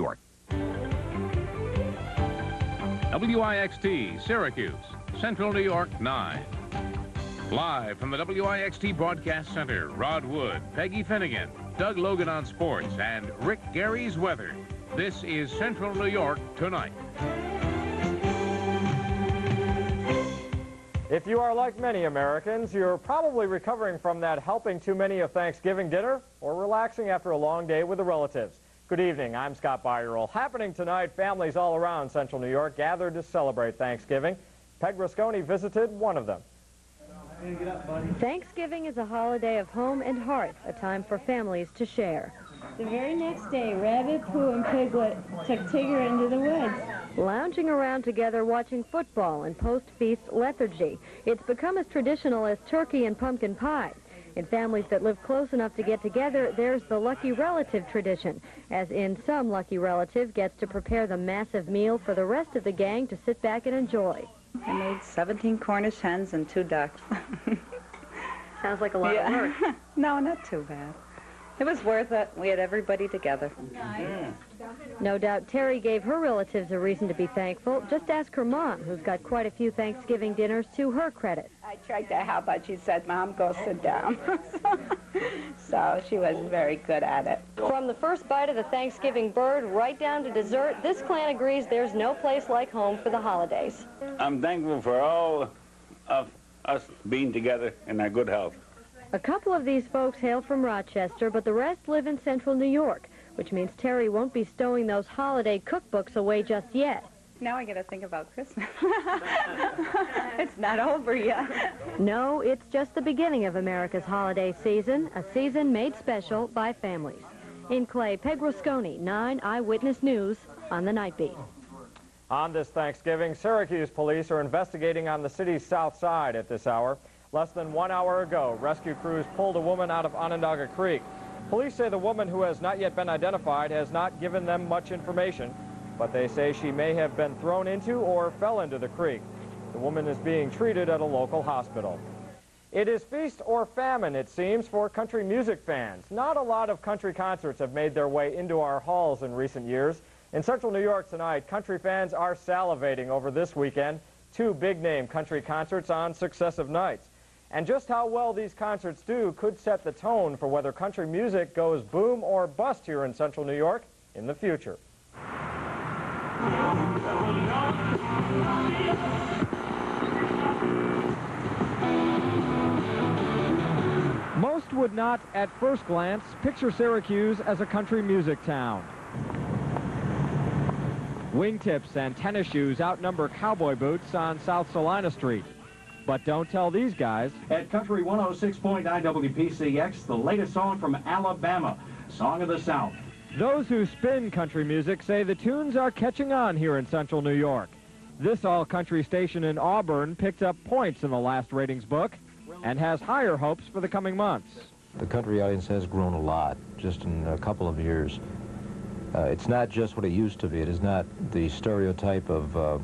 York. WIXT, Syracuse, Central New York, 9. Live from the WIXT Broadcast Center, Rod Wood, Peggy Finnegan, Doug Logan on sports, and Rick Gary's weather. This is Central New York Tonight. If you are like many Americans, you're probably recovering from that helping too many of Thanksgiving dinner or relaxing after a long day with the relatives. Good evening, I'm Scott Byerl. Happening tonight, families all around Central New York gathered to celebrate Thanksgiving. Peg Rusconi visited one of them. Thanksgiving is a holiday of home and hearth, a time for families to share. The very next day, Rabbit, Pooh, and Piglet took Tigger into the woods. Lounging around together watching football and post-feast lethargy. It's become as traditional as turkey and pumpkin pie. In families that live close enough to get together, there's the lucky relative tradition, as in some lucky relative gets to prepare the massive meal for the rest of the gang to sit back and enjoy. I made 17 Cornish hens and 2 ducks. Sounds like a lot of work. No, not too bad. It was worth it. We had everybody together. No doubt Terry gave her relatives a reason to be thankful. Just ask her mom, who's got quite a few Thanksgiving dinners to her credit. I tried to help, but she said, Mom, go sit down. So she was very good at it. From the first bite of the Thanksgiving bird right down to dessert, this clan agrees there's no place like home for the holidays. I'm thankful for all of us being together in our good health. A couple of these folks hail from Rochester, but the rest live in Central New York, which means Terry won't be stowing those holiday cookbooks away just yet. Now I got to think about Christmas. It's not over yet. No, it's just the beginning of America's holiday season, a season made special by families. In Clay, Peg Rusconi, 9 Eyewitness News on the Night Beat. On this Thanksgiving, Syracuse police are investigating on the city's south side at this hour. Less than 1 hour ago, rescue crews pulled a woman out of Onondaga Creek. Police say the woman, who has not yet been identified, has not given them much information, but they say she may have been thrown into or fell into the creek. The woman is being treated at a local hospital. It is feast or famine, it seems, for country music fans. Not a lot of country concerts have made their way into our halls in recent years. In Central New York tonight, country fans are salivating over this weekend. 2 big-name country concerts on successive nights. And just how well these concerts do could set the tone for whether country music goes boom or bust here in Central New York in the future. Most would not, at first glance, picture Syracuse as a country music town. Wingtips and tennis shoes outnumber cowboy boots on South Salina Street. But don't tell these guys. At Country 106.9 WPCX, the latest song from Alabama, Song of the South. Those who spin country music say the tunes are catching on here in Central New York. This all-country station in Auburn picked up points in the last ratings book and has higher hopes for the coming months. The country audience has grown a lot just in a couple of years. It's not just what it used to be. It is not the stereotype of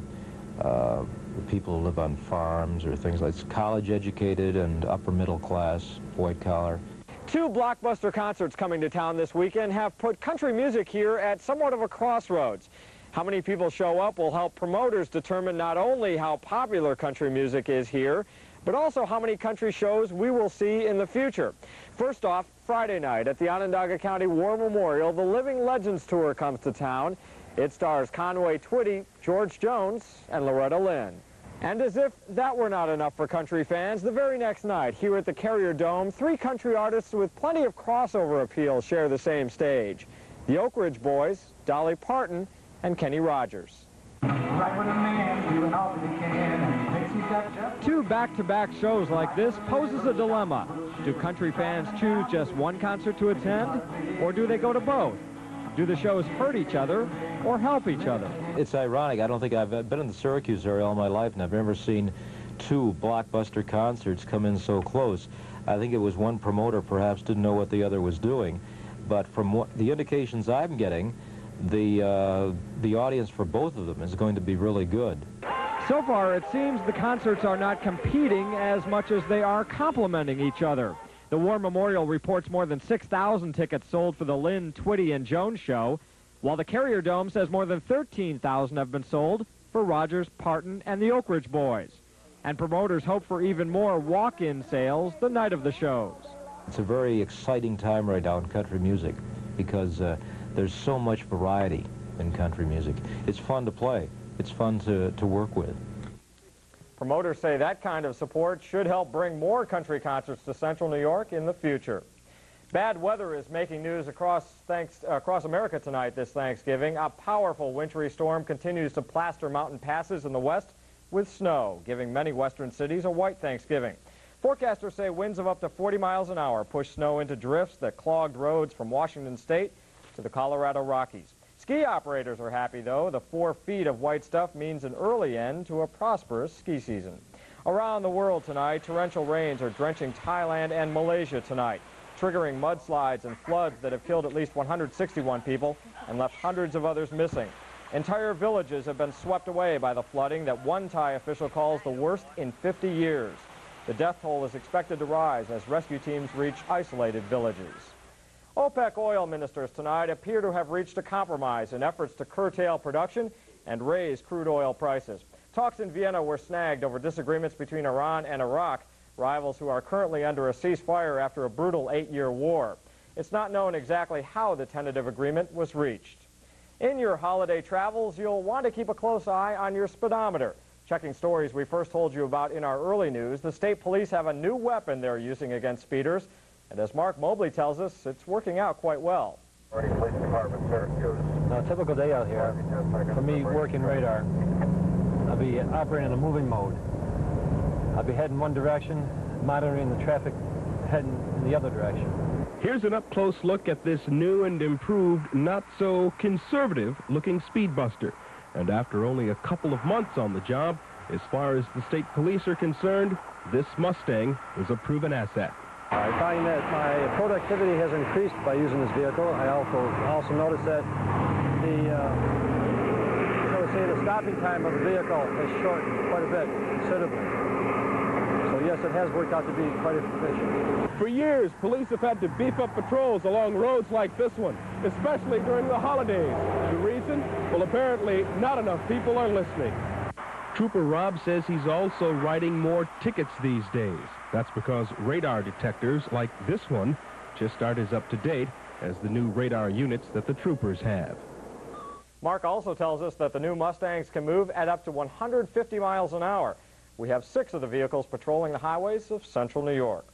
people who live on farms or things like that. It's college-educated and upper-middle class, white-collar. 2 blockbuster concerts coming to town this weekend have put country music here at somewhat of a crossroads. How many people show up will help promoters determine not only how popular country music is here, but also how many country shows we will see in the future. First off, Friday night at the Onondaga County War Memorial, the Living Legends Tour comes to town. It stars Conway Twitty, George Jones, and Loretta Lynn. And as if that were not enough for country fans, the very next night here at the Carrier Dome, 3 country artists with plenty of crossover appeal share the same stage. The Oak Ridge Boys, Dolly Parton, and Kenny Rogers. 2 back-to-back shows like this poses a dilemma. Do country fans choose just one concert to attend, or do they go to both? Do the shows hurt each other or help each other? It's ironic. I don't think I've been in the Syracuse area all my life, and I've never seen 2 blockbuster concerts come in so close. I think it was one promoter perhaps didn't know what the other was doing, but from what the indications I'm getting, the audience for both of them is going to be really good. So far, it seems the concerts are not competing as much as they are complementing each other. The War Memorial reports more than 6,000 tickets sold for the Lynn, Twitty, and Jones show. while the Carrier Dome says more than 13,000 have been sold for Rogers, Parton, and the Oak Ridge Boys. And promoters hope for even more walk-in sales the night of the shows. It's a very exciting time right now in country music because there's so much variety in country music. It's fun to play. It's fun to work with. Promoters say that kind of support should help bring more country concerts to Central New York in the future. Bad weather is making news across America tonight this Thanksgiving. A powerful wintry storm continues to plaster mountain passes in the west with snow, giving many western cities a white Thanksgiving. Forecasters say winds of up to 40 miles an hour push snow into drifts that clogged roads from Washington State to the Colorado Rockies. Ski operators are happy, though. The 4 feet of white stuff means an early end to a prosperous ski season. Around the world tonight, torrential rains are drenching Thailand and Malaysia tonight, triggering mudslides and floods that have killed at least 161 people and left hundreds of others missing. Entire villages have been swept away by the flooding that one Thai official calls the worst in 50 years. The death toll is expected to rise as rescue teams reach isolated villages. OPEC oil ministers tonight appear to have reached a compromise in efforts to curtail production and raise crude oil prices. Talks in Vienna were snagged over disagreements between Iran and Iraq, rivals who are currently under a ceasefire after a brutal 8-year war. It's not known exactly how the tentative agreement was reached. In your holiday travels, you'll want to keep a close eye on your speedometer. Checking stories we first told you about in our early news, the state police have a new weapon they're using against speeders. And as Mark Mobley tells us, it's working out quite well. Police Department, Syracuse. Now, a typical day out here, for me working radar, I'll be operating in a moving mode. I'll be heading one direction, monitoring the traffic heading in the other direction. Here's an up-close look at this new and improved, not-so-conservative-looking speedbuster. And after only a couple of months on the job, as far as the state police are concerned, this Mustang is a proven asset. I find that my productivity has increased by using this vehicle. I also noticed that the stopping time of the vehicle has shortened quite a bit, considerably. So yes, it has worked out to be quite efficient. For years, police have had to beef up patrols along roads like this one, especially during the holidays. The reason? Well, apparently not enough people are listening. Trooper Rob says he's also writing more tickets these days. That's because radar detectors like this one just aren't as up to date as the new radar units that the troopers have. Mark also tells us that the new Mustangs can move at up to 150 miles an hour. We have 6 of the vehicles patrolling the highways of Central New York.